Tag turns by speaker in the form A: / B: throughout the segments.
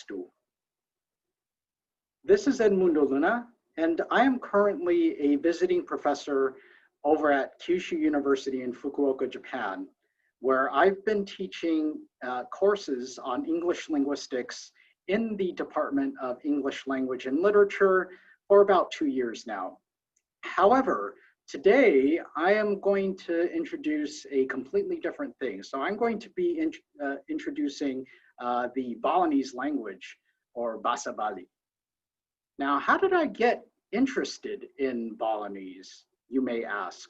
A: Swastiastu. This is Edmundo Luna, and I am currently a visiting professor over at Kyushu University in Fukuoka, Japan, where I've been teaching courses on English linguistics in the Department of English Language and Literature for about 2 years now. However, today I am going to introduce a completely different thing. So I'm going to be introducing the Balinese language, or Bahasa Bali. Now, how did I get interested in Balinese, you may ask?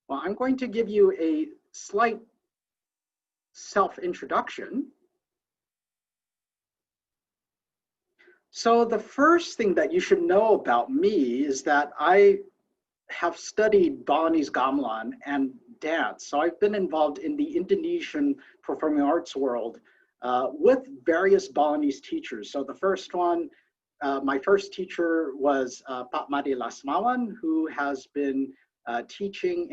A: Well, I'm going to give you a slight self-introduction. So the first thing that you should know about me is that I have studied Balinese gamelan and dance. So I've been involved in the Indonesian performing arts world with various Balinese teachers. So the first one, my first teacher was Pak Made Lasmawan, who has been teaching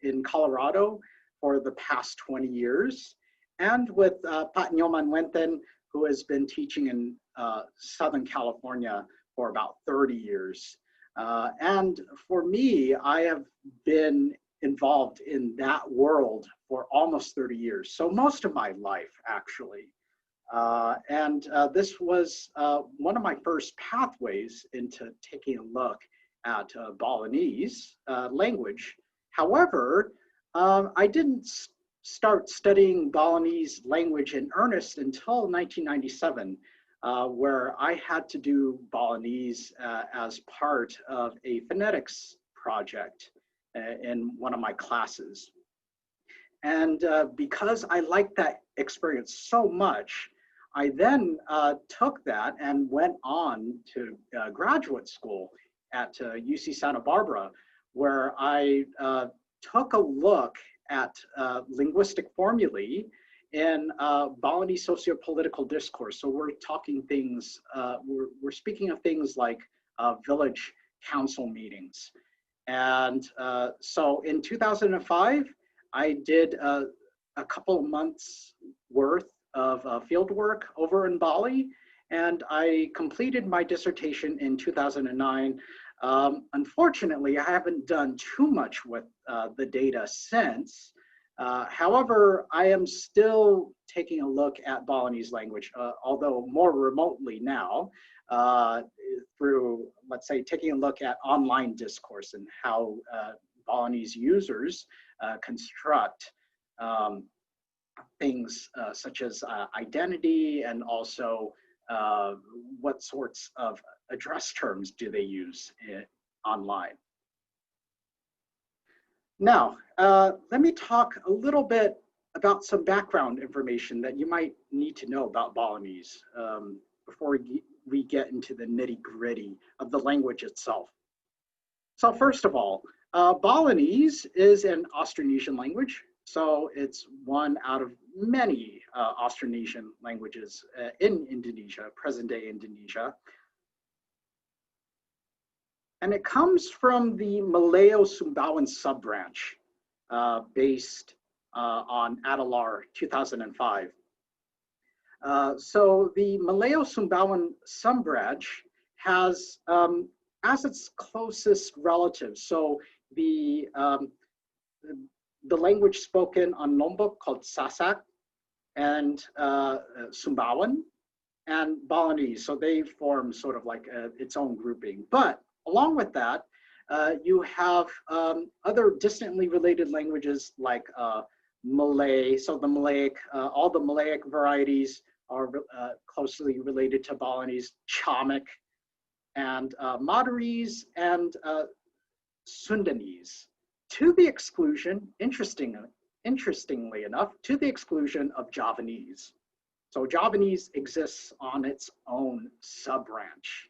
A: in Colorado for the past 20 years, and with Pak Nyoman Wenten, who has been teaching in Southern California for about 30 years. And for me, I have been involved in that world for almost 30 years. So most of my life, actually. This was one of my first pathways into taking a look at Balinese language. However, I didn't start studying Balinese language in earnest until 1997, where I had to do Balinese as part of a phonetics project in one of my classes. And because I liked that experience so much, I then took that and went on to graduate school at UC Santa Barbara, where I took a look at linguistic formulae in Balinese sociopolitical discourse. So we're talking things, we're speaking of things like village council meetings. And so in 2005, I did a couple of months worth of field work over in Bali, and I completed my dissertation in 2009. Unfortunately, I haven't done too much with the data since. However, I am still taking a look at Balinese language, although more remotely now, through, let's say, taking a look at online discourse and how Balinese users construct things such as identity, and also what sorts of address terms do they use online. Now, let me talk a little bit about some background information that you might need to know about Balinese before we get into the nitty-gritty of the language itself. So first of all, Balinese is an Austronesian language. So it's one out of many Austronesian languages in Indonesia, present-day Indonesia. And it comes from the Malayo-Sumbawan subbranch based on Adelaar 2005. So the Malayo-Sumbawan subbranch has as its closest relatives, so the language spoken on Lombok called Sasak, and Sumbawan, and Balinese. So they form sort of like its own grouping. But along with that, you have other distantly related languages like Malay. So the Malayic, all the Malayic varieties are closely related to Balinese, Chamic, and Madurese, and Sundanese, to the exclusion, interestingly enough, to the exclusion of Javanese. So Javanese exists on its own subbranch.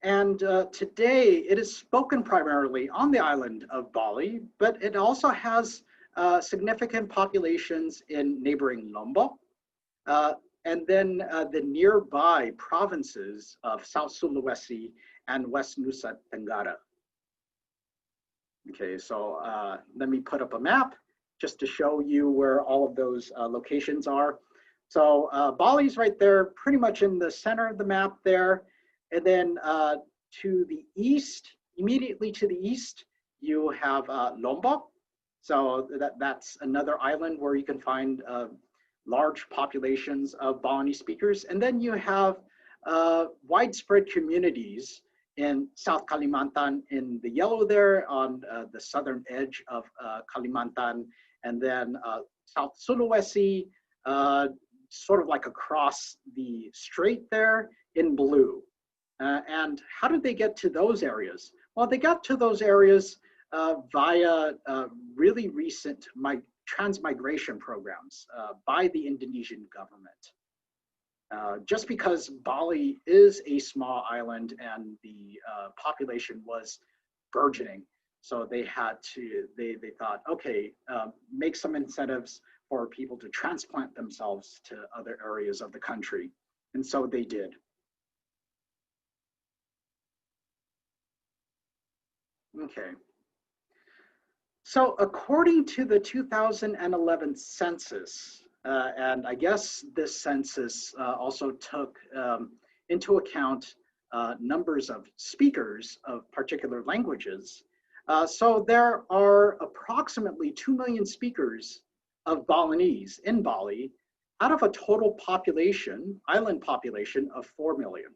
A: And today it is spoken primarily on the island of Bali, but it also has significant populations in neighboring Lombok, and then the nearby provinces of South Sulawesi and West Nusa Tenggara. Okay, so let me put up a map just to show you where all of those locations are. So Bali's right there, pretty much in the center of the map there. And then to the east, immediately to the east, you have Lombok. So that's another island where you can find large populations of Balinese speakers. And then you have widespread communities in South Kalimantan in the yellow there on the southern edge of Kalimantan, and then South Sulawesi, sort of like across the strait there in blue. And how did they get to those areas? Well, they got to those areas via really recent transmigration programs by the Indonesian government. Just because Bali is a small island and the population was burgeoning, so they had to, they thought, okay, make some incentives for people to transplant themselves to other areas of the country. And so they did. Okay. So according to the 2011 census, and I guess this census also took into account numbers of speakers of particular languages. So there are approximately 2 million speakers of Balinese in Bali out of a total population, island population of 4 million.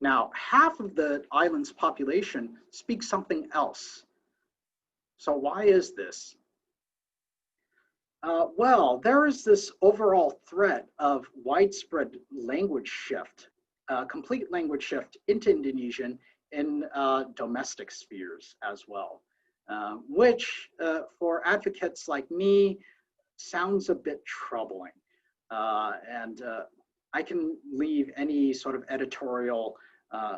A: Now, half of the island's population speaks something else. So why is this? Well, there is this overall threat of widespread language shift, complete language shift into Indonesian in domestic spheres as well, which for advocates like me sounds a bit troubling. And I can leave any sort of editorial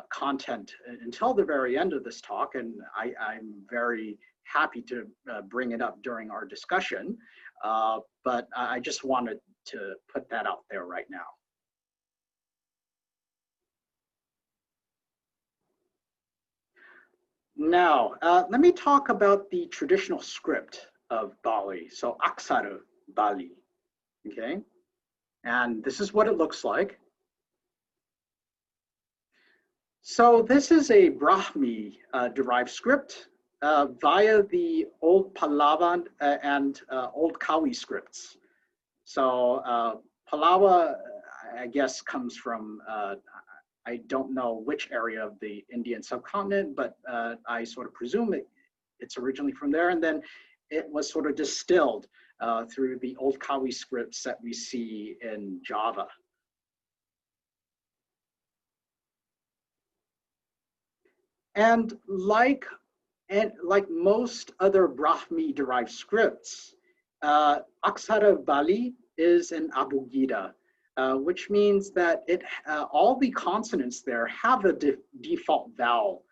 A: content until the very end of this talk, and I'm very happy to bring it up during our discussion, but I just wanted to put that out there right now. Now, let me talk about the traditional script of Bali, so Aksara Bali, okay? And this is what it looks like. So this is a Brahmi derived script via the Old Pallavan and Old Kawi scripts. So Pallawa, I guess, comes from, I don't know which area of the Indian subcontinent, but I sort of presume it's originally from there. And then it was sort of distilled through the Old Kawi scripts that we see in Java. And like most other Brahmi-derived scripts, Aksara Bali is an abugida, which means that all the consonants there have a default vowel,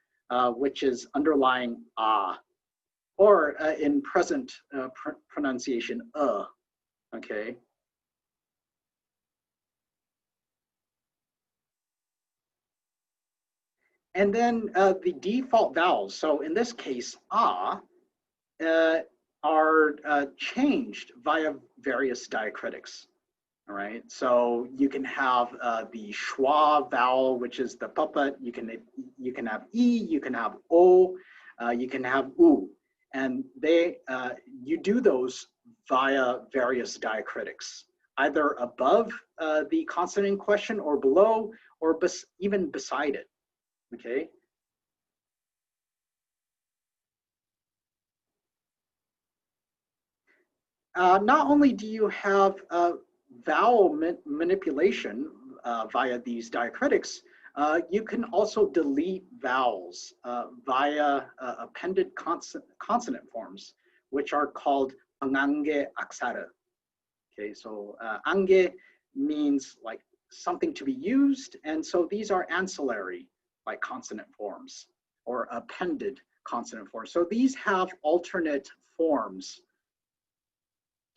A: which is underlying ah, or in present pronunciation, okay? And then the default vowels, so in this case, ah, are changed via various diacritics, all right? So you can have the schwa vowel, which is the puppet. You can have e, you can have o, you can have u, and you do those via various diacritics, either above the consonant in question or below, or even beside it. Okay. Not only do you have vowel manipulation via these diacritics, you can also delete vowels via appended consonant forms, which are called angange aksara. Okay, so ange means like something to be used, and so these are ancillary, like consonant forms or appended consonant forms. So these have alternate forms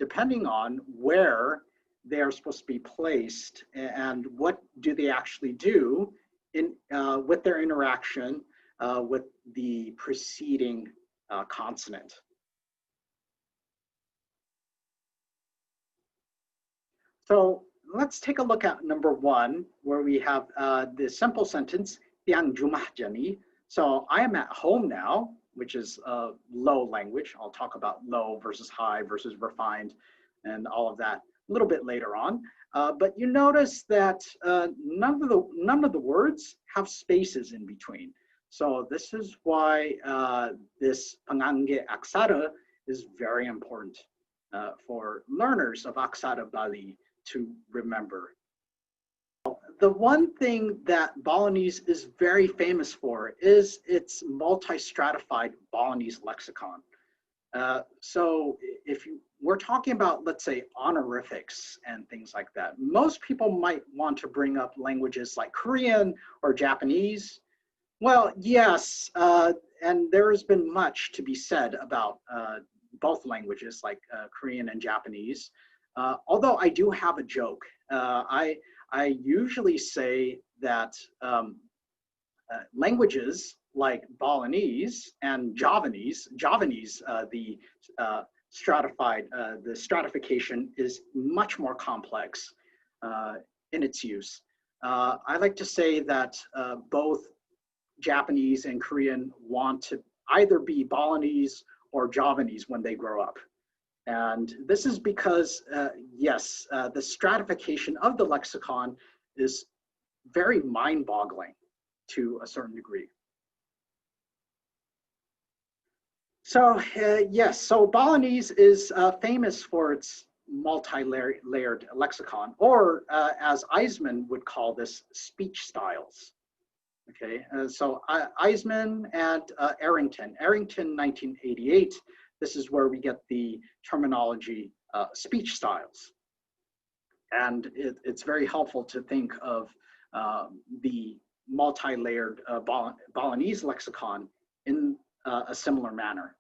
A: depending on where they are supposed to be placed and what do they actually do with their interaction with the preceding consonant. So let's take a look at number 1, where we have the simple sentence, Tiang jumah jani. So I am at home now, which is low language. I'll talk about low versus high versus refined and all of that a little bit later on. But you notice that none of the words have spaces in between. So this is why this pangangge aksara is very important for learners of Aksara Bali to remember. The one thing that Balinese is very famous for is its multi-stratified Balinese lexicon. So if we're talking about, let's say, honorifics and things like that, most people might want to bring up languages like Korean or Japanese. Well, yes, and there has been much to be said about both languages, like Korean and Japanese. Although I do have a joke. I usually say that languages like Balinese and Javanese, the stratification is much more complex in its use. I like to say that both Japanese and Korean want to either be Balinese or Javanese when they grow up. And this is because, yes, the stratification of the lexicon is very mind-boggling to a certain degree. So, yes, so Balinese is famous for its multi-layered lexicon, or as Eisman would call this, speech styles. Okay, so Eisman and Arrington, 1988, this is where we get the terminology speech styles. And it's very helpful to think of the multi-layered Balinese lexicon in a similar manner.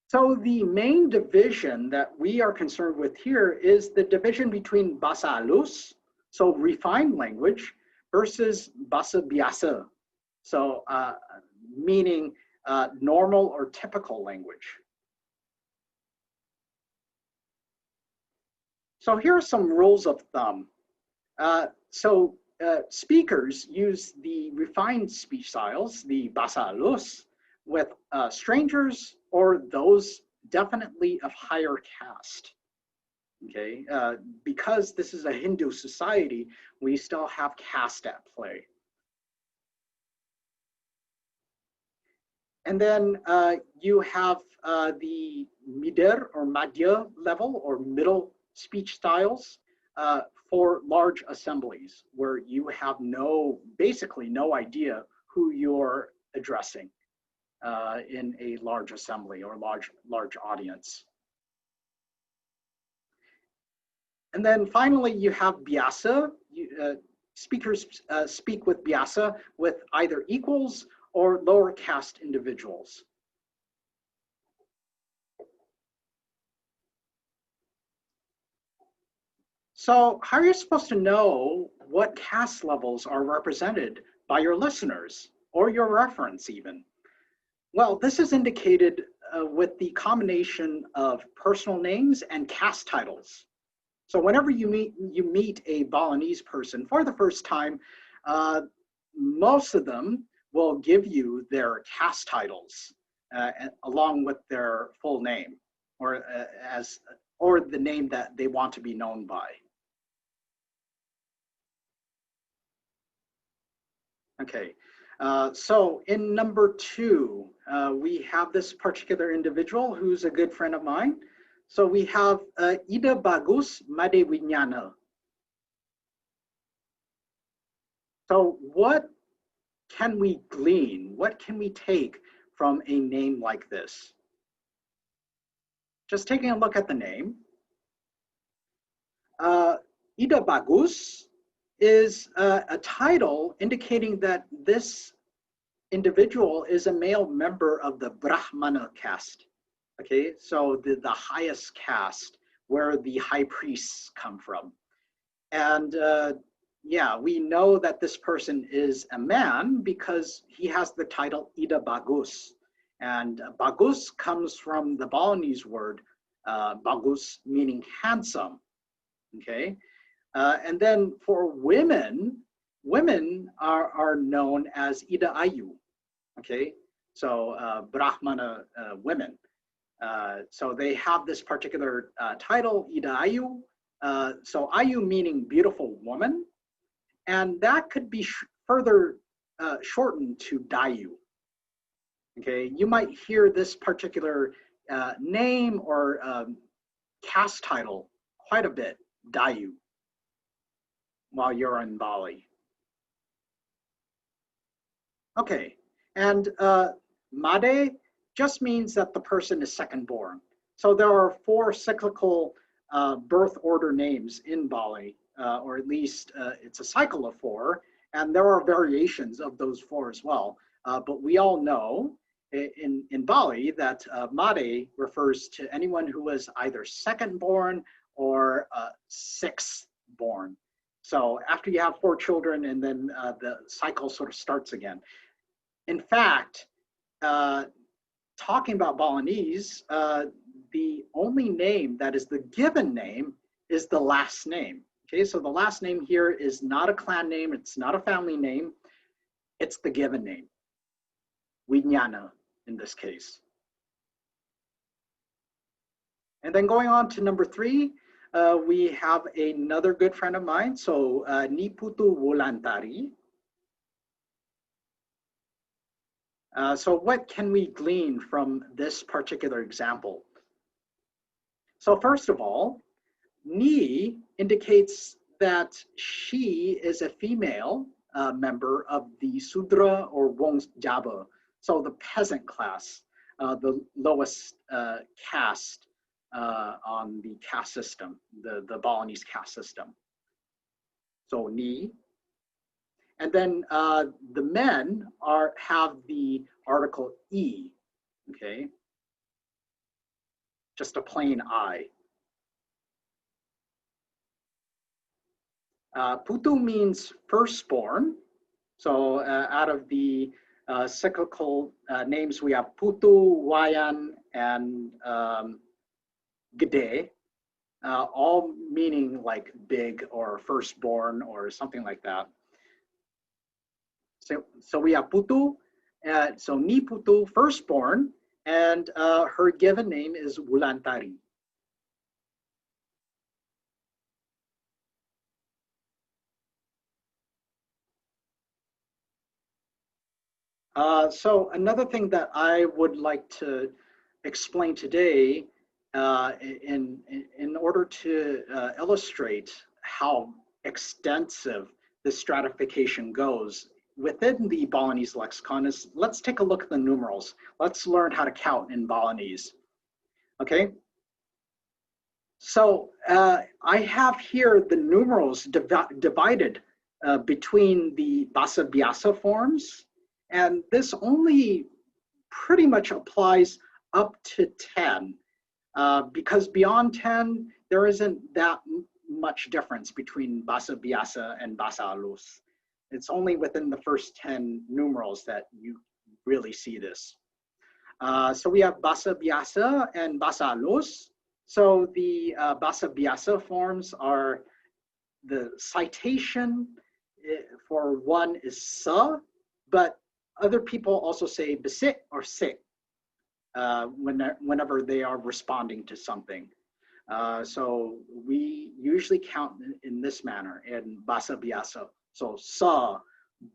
A: So the main division that we are concerned with here is the division between Bahasa Halus, so refined language, versus Bahasa Biasa, so meaning normal or typical language. So here are some rules of thumb. Speakers use the refined speech styles, the Bahasa Halus, with strangers or those definitely of higher caste. Okay, because this is a Hindu society, we still have caste at play. And then you have the Midir or Madhya level or middle speech styles for large assemblies where you have basically no idea who you're addressing in a large assembly or large audience. And then finally, you have Biasa. Speakers speak with Biasa with either equals or lower caste individuals. So how are you supposed to know what caste levels are represented by your listeners or your reference even? Well, this is indicated with the combination of personal names and caste titles. So whenever you meet a Balinese person for the first time, most of them will give you their caste titles along with their full name or the name that they want to be known by. Okay, so in number 2, we have this particular individual who's a good friend of mine. So we have Ida Bagus Made Winyana. So what can we glean? What can we take from a name like this? Just taking a look at the name. Ida Bagus is a title indicating that this individual is a male member of the Brahmana caste. Okay, so the highest caste where the high priests come from. And yeah, we know that this person is a man because he has the title Ida Bagus. And Bagus comes from the Balinese word Bagus, meaning handsome. Okay. And then for women, women are known as Ida Ayu. Okay. So Brahmana women. So they have this particular title, Ida Ayu. So Ayu meaning beautiful woman, and that could be further shortened to Dayu. Okay, you might hear this particular name or caste title quite a bit, Dayu, while you're in Bali. Okay, and Made just means that the person is second born. So there are 4 cyclical birth order names in Bali, or at least it's a cycle of 4, and there are variations of those 4 as well. But we all know in Bali that Made refers to anyone who was either second born or sixth born. So after you have 4 children, and then the cycle sort of starts again. In fact, talking about Balinese, the only name that is the given name is the last name. Okay, so the last name here is not a clan name, it's not a family name, it's the given name. Winyana in this case. And then going on to number 3, we have another good friend of mine, so Niputu Wolantari. So what can we glean from this particular example? So first of all, Ni indicates that she is a female member of the Sudra or Wong Jaba, so the peasant class, the lowest caste on the caste system, the Balinese caste system. So Ni. And then the men have the article E, okay? Just a plain I. Putu means firstborn. So out of the cyclical names, we have Putu, Wayan, and Gede, all meaning like big or firstborn or something like that. So we have Putu, so Ni Putu, firstborn, and her given name is Wulantari. So another thing that I would like to explain today in order to illustrate how extensive the stratification goes within the Balinese lexicon is, let's take a look at the numerals. Let's learn how to count in Balinese. Okay. So I have here the numerals divided between the Basa Biasa forms, and this only pretty much applies up to 10, because beyond 10, there isn't that much difference between Basa Biasa and Basa Alus. It's only within the first 10 numerals that you really see this. So we have Basa Biasa and Basa Alus. So the Basa Biasa forms are the citation for one is sa, but other people also say bisit or sit whenever they are responding to something. So we usually count in this manner in Basa Biasa. So sa,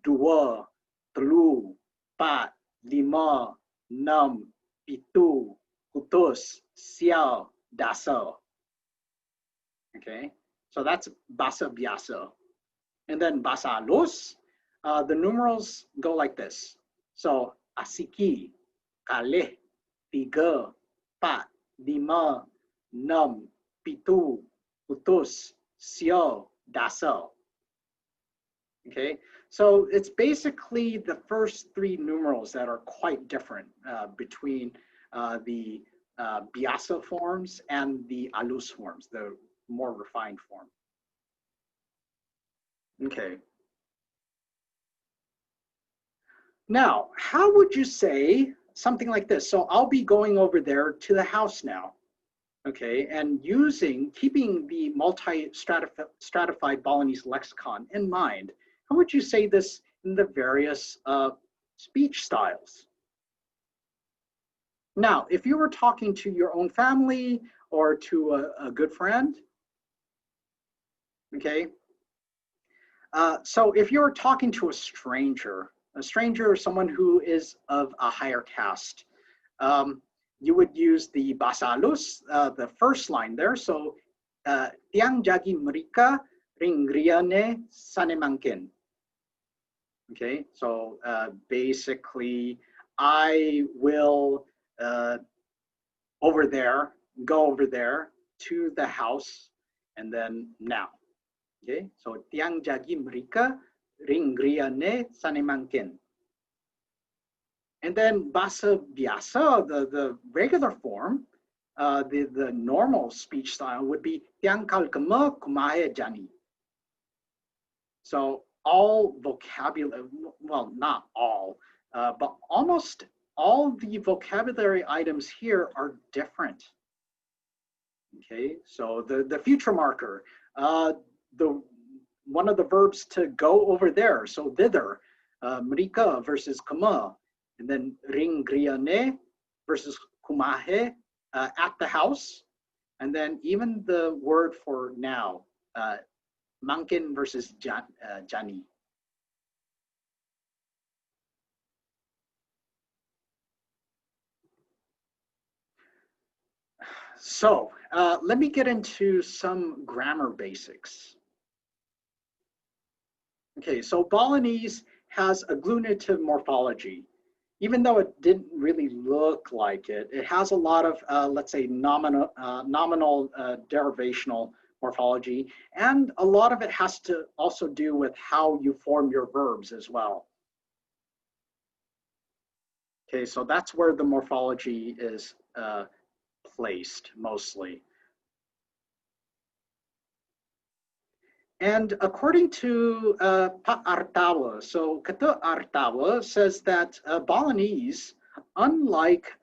A: dua, telu, pat, lima, enam, pitu, kutus, siau, dasa. Okay, so that's Basa Biasa. And then Basa Alus, the numerals go like this. So asiki, kalih, tiga, pat, lima, enam, pitu, kutus, siau, dasa. Okay, so it's basically the first 3 numerals that are quite different between the Biasa forms and the Alus forms, the more refined form. Okay. Now, how would you say something like this? So I'll be going over there to the house now, okay, and keeping the multi-stratified Balinese lexicon in mind. How would you say this in the various speech styles? Now, if you were talking to your own family or to a good friend, okay, so if you're talking to a stranger or someone who is of a higher caste, you would use the basalus, the first line there. So, tiang jagi mereka ringriane sanemangkin. Okay, so basically, I will go over there to the house, and then now. Okay, so tiang jagi mereka ringriane sanemangkin. And then basa biasa, the regular form, the normal speech style would be tiang kal kema kumahe jani. So all vocabulary, well, not all, but almost all the vocabulary items here are different. Okay, so the future marker, one of the verbs to go over there, so thither, mereka versus kema, and then ringriane versus kumahe, at the house, and then even the word for now, mangkin versus jani. So let me get into some grammar basics. Okay, so Balinese has agglutinative morphology. Even though it didn't really look like it, it has a lot of, let's say, nominal derivational morphology, and a lot of it has to also do with how you form your verbs as well. Okay, so that's where the morphology is placed mostly. And according to Pak Artawa, so Kata Artawa says that Balinese, unlike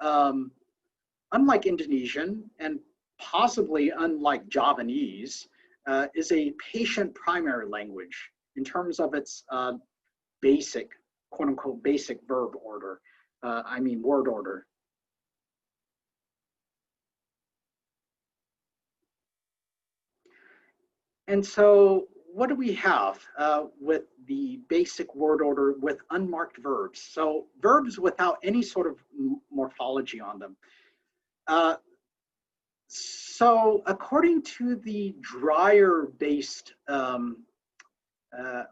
A: Indonesian and possibly unlike Javanese, is a patient primary language in terms of its basic, quote unquote, basic verb order. I mean word order. And so what do we have with the basic word order with unmarked verbs? So verbs without any sort of morphology on them. So according to the Dreyer-based,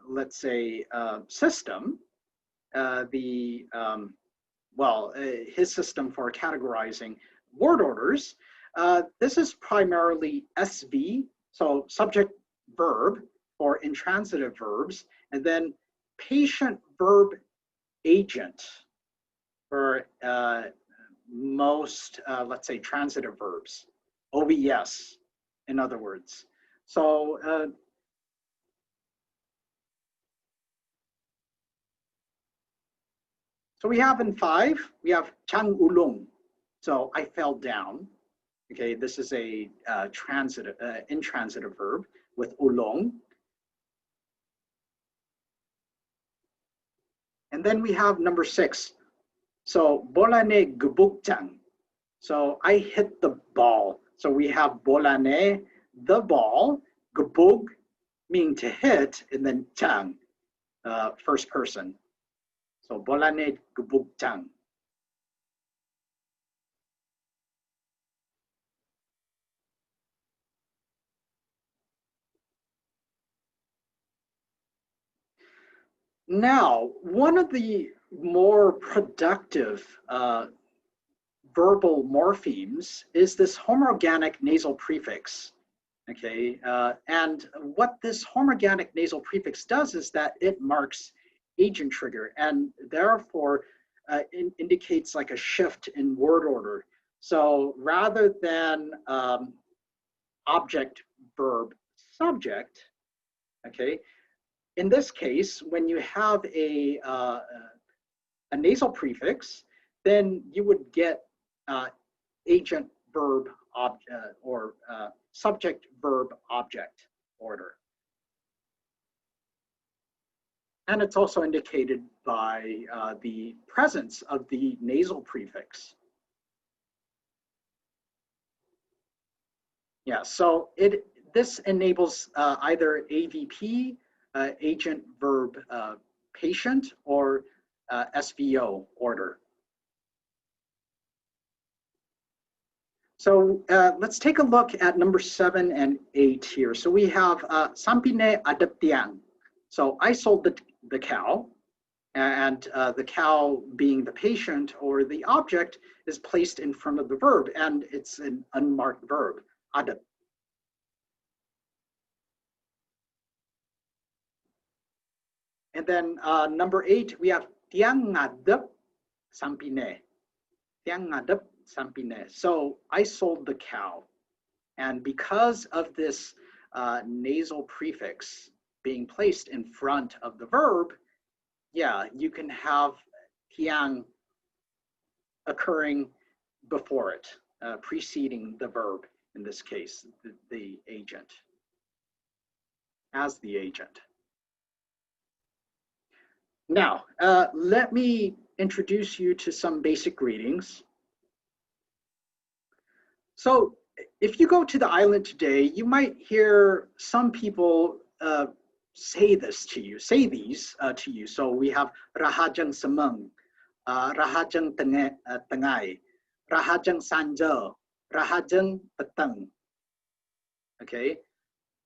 A: let's say, system, his system for categorizing word orders, this is primarily SV, so subject verb or intransitive verbs, and then patient verb agent for most, let's say, transitive verbs, OVS, in other words. So so we have in 5, we have chang ulung. So I fell down. Okay, this is a intransitive verb with ulong. And then we have number 6. So bolane gubukjang. So I hit the ball. So we have bolane, the ball, gubug, meaning to hit, and then chang, first person. So bolane gubukjang. Now, one of the more productive verbal morphemes is this homorganic nasal prefix. Okay, and what this homorganic nasal prefix does is that it marks agent trigger and therefore indicates like a shift in word order. So rather than object, verb, subject, okay, in this case, when you have a nasal prefix, then you would get agent verb or subject verb object order. And it's also indicated by the presence of the nasal prefix. Yeah, so this enables either AVP, agent verb patient, or SVO order. So let's take a look at number 7 and 8 here. So we have Sampine adaptiang. So I sold the cow, and the cow being the patient or the object is placed in front of the verb, and it's an unmarked verb, adap. And then number 8, we have tiang ngadep sampine. Tiang ngadep sampine. So I sold the cow. And because of this nasal prefix being placed in front of the verb, yeah, you can have tiang occurring before it, preceding the verb, in this case, the agent, as the agent. Now, let me introduce you to some basic greetings. So if you go to the island today, you might hear some people say these to you. So we have Rahajang Samang, Rahajang Tengay, Rahajang Sanjo, Rahajang Petang. Okay,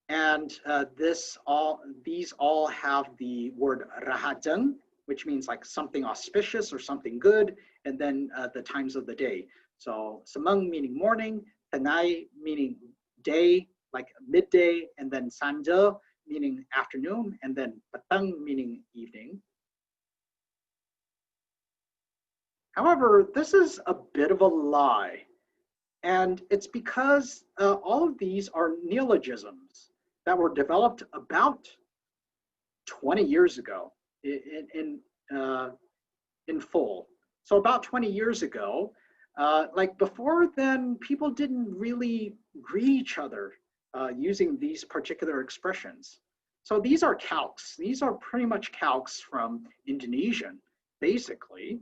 A: and these all have the word Rahajang, which means like something auspicious or something good, and then the times of the day. So Samang meaning morning, Tengay meaning day, like midday, and then Sanjo meaning afternoon, and then Petang meaning evening. However, this is a bit of a lie, and it's because all of these are neologisms that were developed about 20 years ago in full. So about 20 years ago, like before then, people didn't really greet each other using these particular expressions. So these are calques. These are pretty much calques from Indonesian, basically.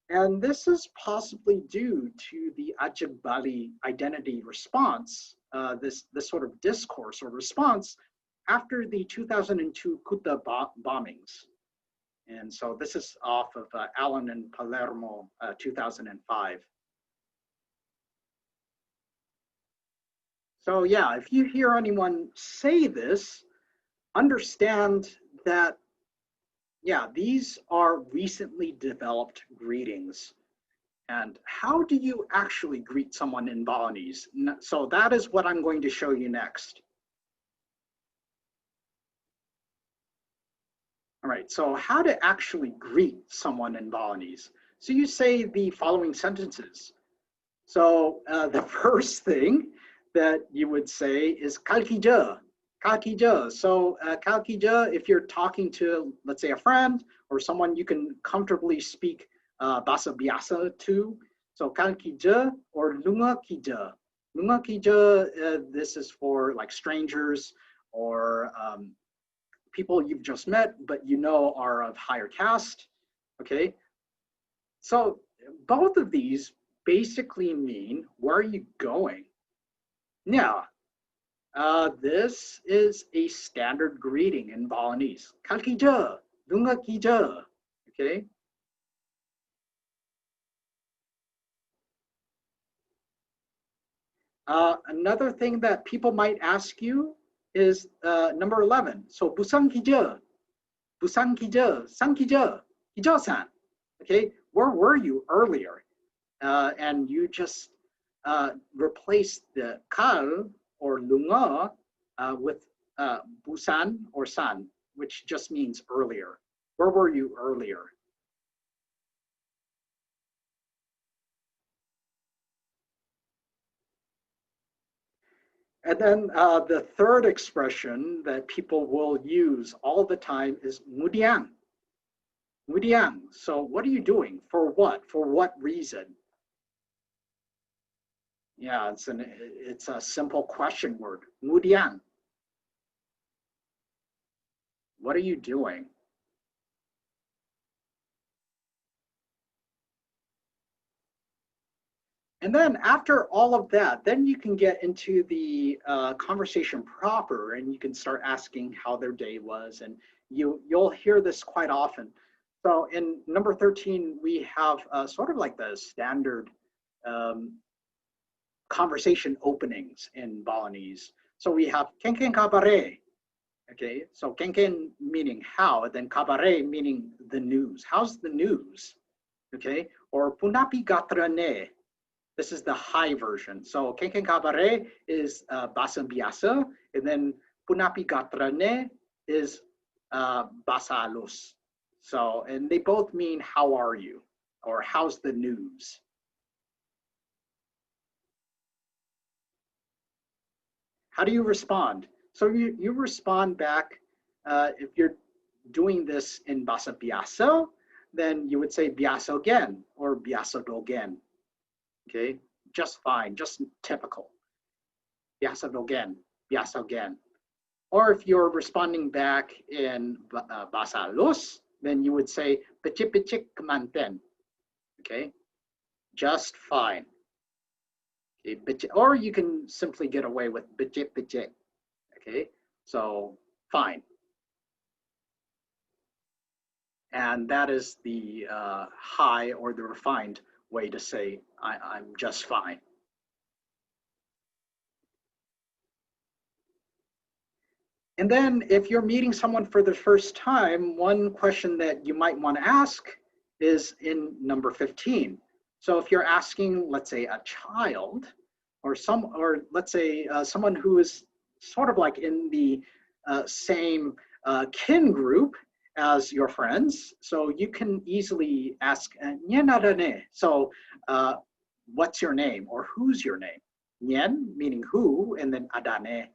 A: And this is possibly due to the Aceh Bali identity response, this sort of discourse or response after the 2002 Kuta bombings. And so this is off of Allen and Palermo, 2005. So yeah, if you hear anyone say this, understand that, yeah, these are recently developed greetings. And how do you actually greet someone in Balinese? So that is what I'm going to show you next. All right, so how to actually greet someone in Balinese. So you say the following sentences. So the first thing that you would say is kalkija, kalkija. So kalkija, if you're talking to, let's say, a friend or someone you can comfortably speak bahasa biasa to. So kalkija or lunga kija. Lunga kija, this is for like strangers or people you've just met, but you know are of higher caste, okay? So both of these basically mean, where are you going? Yeah, this is a standard greeting in Balinese. Kal kija, lunga kija, okay? Another thing that people might ask you is number 11. So busang kija, busang kija, sang kija, kijo-san. Okay, where were you earlier? And you just replace the kal or lunga with busan or san, which just means earlier. Where were you earlier? And then the third expression that people will use all the time is mudiang. Mudiang. So what are you doing? For what? For what reason? Yeah, it's a simple question word. Mudiang. What are you doing? And then after all of that, then you can get into the conversation proper, and you can start asking how their day was. And you'll hear this quite often. So in number 13, we have sort of like the standard conversation openings in Balinese. So we have kenken kabare. Okay, so kenken meaning how, and then kabare meaning the news. How's the news? Okay, or punapi gatrane. This is the high version. So kenken kabare is basa biasa, and then punapi gatrane is basa halus. So, and they both mean how are you, or how's the news. How do you respond? So you respond back, if you're doing this in basa biasa, then you would say biasa again, or biasa dogen. Okay, just fine, just typical. Biasa dogen, biasa again. Or if you're responding back in basa halus, then you would say picik picik kemanten. Okay, just fine. Okay, or you can simply get away with picik picik. Okay, so fine. And that is the high or the refined way to say I'm just fine. And then if you're meeting someone for the first time, one question that you might want to ask is in number 15. So if you're asking, let's say, a child, or let's say someone who is sort of like in the same kin group as your friends, so you can easily ask, "Nyen." So what's your name, or who's your name? Nyen meaning who, and then adane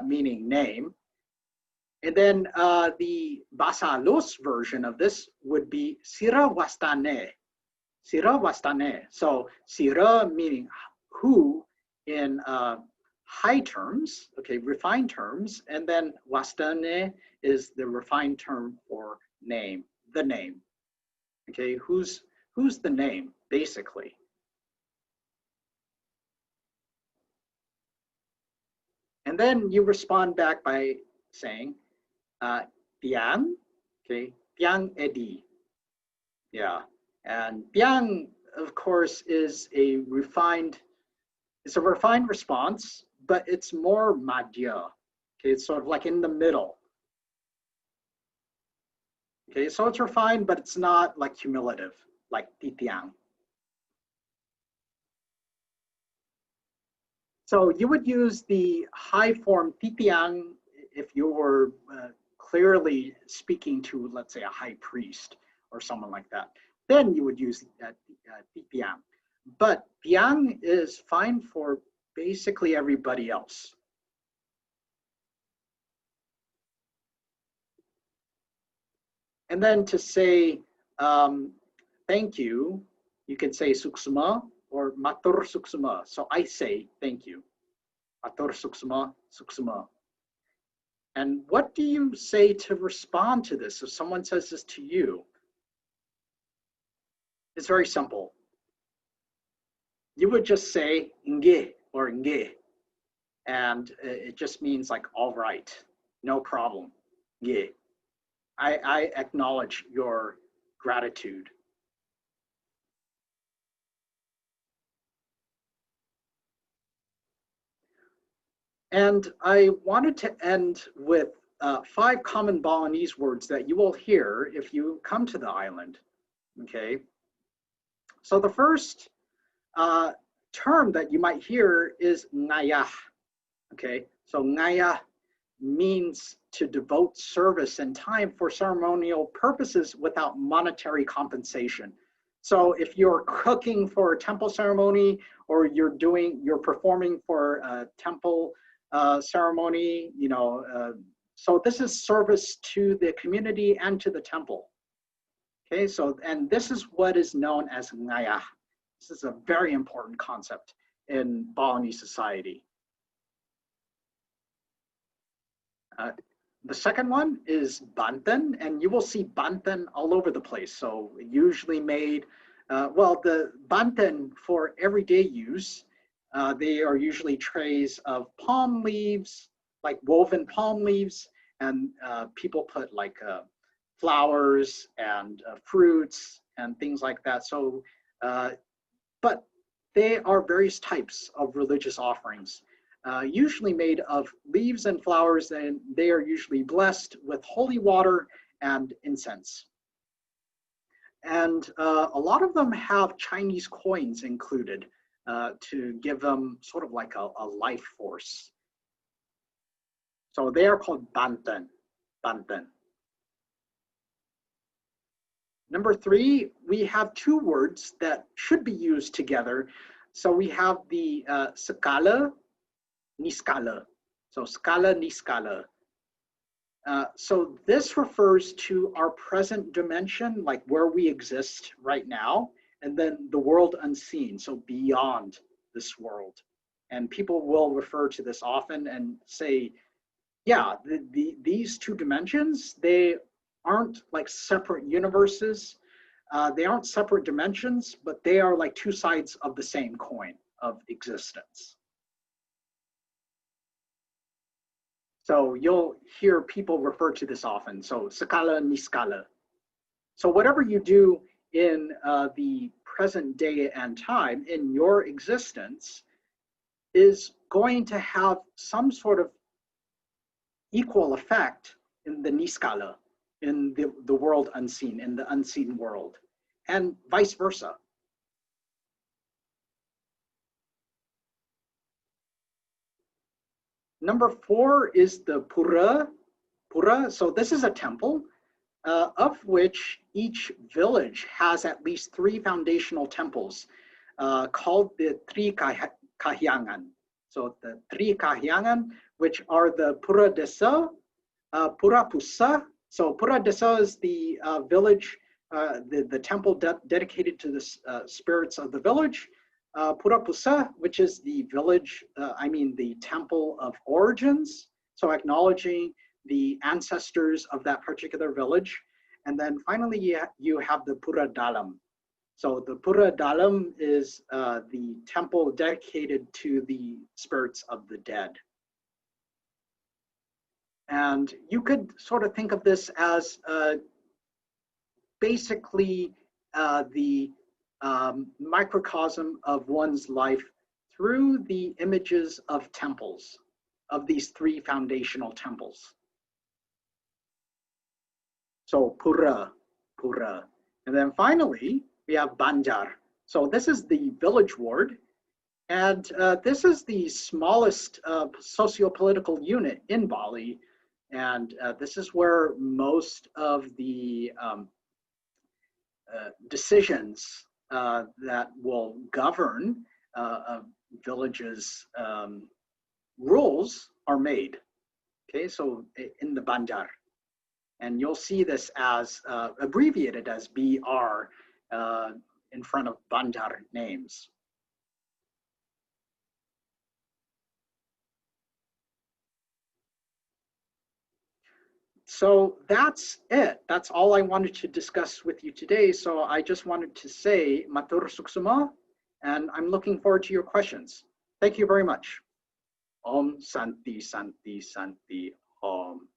A: meaning name. And then the Basa Halus version of this would be Sira Wastane. Sira Wastane. So Sira meaning who in high terms, okay, refined terms, and then Wastane is the refined term for name, the name. Okay, who's the name, basically. And then you respond back by saying, Tiang, okay, Tiang Edi. Yeah, and Tiang, of course, is a refined response, but it's more madhya. Okay, it's sort of like in the middle. Okay, so it's refined, but it's not like cumulative, like Titiang. So you would use the high form Titiang if you were clearly speaking to, let's say, a high priest or someone like that. Then you would use Titiang. But Tiang is fine for basically everybody else. And then to say thank you, you can say suksuma or matur suksuma. So I say thank you. Matur suksuma, suksuma. And what do you say to respond to this? If someone says this to you, it's very simple. You would just say nge or nge. And it just means like, all right, no problem, nge. I acknowledge your gratitude. And I wanted to end with 5 common Balinese words that you will hear if you come to the island, okay? So the first term that you might hear is ngayah, okay? So ngayah means to devote service and time for ceremonial purposes without monetary compensation. So if you're cooking for a temple ceremony, or you're performing for a temple ceremony, so this is service to the community and to the temple. Okay, so, and this is what is known as ngaya. This is a very important concept in Balinese society. The second one is banten, and you will see banten all over the place. So usually made, well, the banten for everyday use, they are usually trays of palm leaves, like woven palm leaves, and people put like flowers and fruits and things like that. So, but they are various types of religious offerings. Usually made of leaves and flowers, and they are usually blessed with holy water and incense. And a lot of them have Chinese coins included to give them sort of like a life force. So they are called banten, banten. Number 3, we have 2 words that should be used together. So we have the skala, ni skala. So skala, ni skala. So this refers to our present dimension, like where we exist right now, and then the world unseen, so beyond this world. And people will refer to this often and say, yeah, these 2 dimensions, they aren't like separate universes. They aren't separate dimensions, but they are like 2 sides of the same coin of existence. So you'll hear people refer to this often. So skala, ni skala. So whatever you do in the present day and time in your existence is going to have some sort of equal effect in the ni skala, in the world unseen, in the unseen world, and vice versa. Number 4 is the pura. Pura, so this is a temple of which each village has at least 3 foundational temples called the Tri Kahyangan. So the Tri Kahyangan, which are the Pura Desa, Pura Pusa. So Pura Desa is the village, the temple dedicated to the spirits of the village. Pura Pusa, which is the village, the temple of origins, so acknowledging the ancestors of that particular village. And then finally, you have the Pura Dalam. So the Pura Dalam is the temple dedicated to the spirits of the dead. And you could sort of think of this as basically the microcosm of one's life through the images of temples, of these 3 foundational temples. So pura, pura. And then finally, we have banjar. So this is the village ward. And this is the smallest socio-political unit in Bali. And this is where most of the decisions that will govern a village's rules are made. Okay, so in the banjar. And you'll see this as abbreviated as BR in front of banjar names. So that's it. That's all I wanted to discuss with you today. So I just wanted to say matur suksuma, and I'm looking forward to your questions. Thank you very much. Om Santi Santi Santi Om.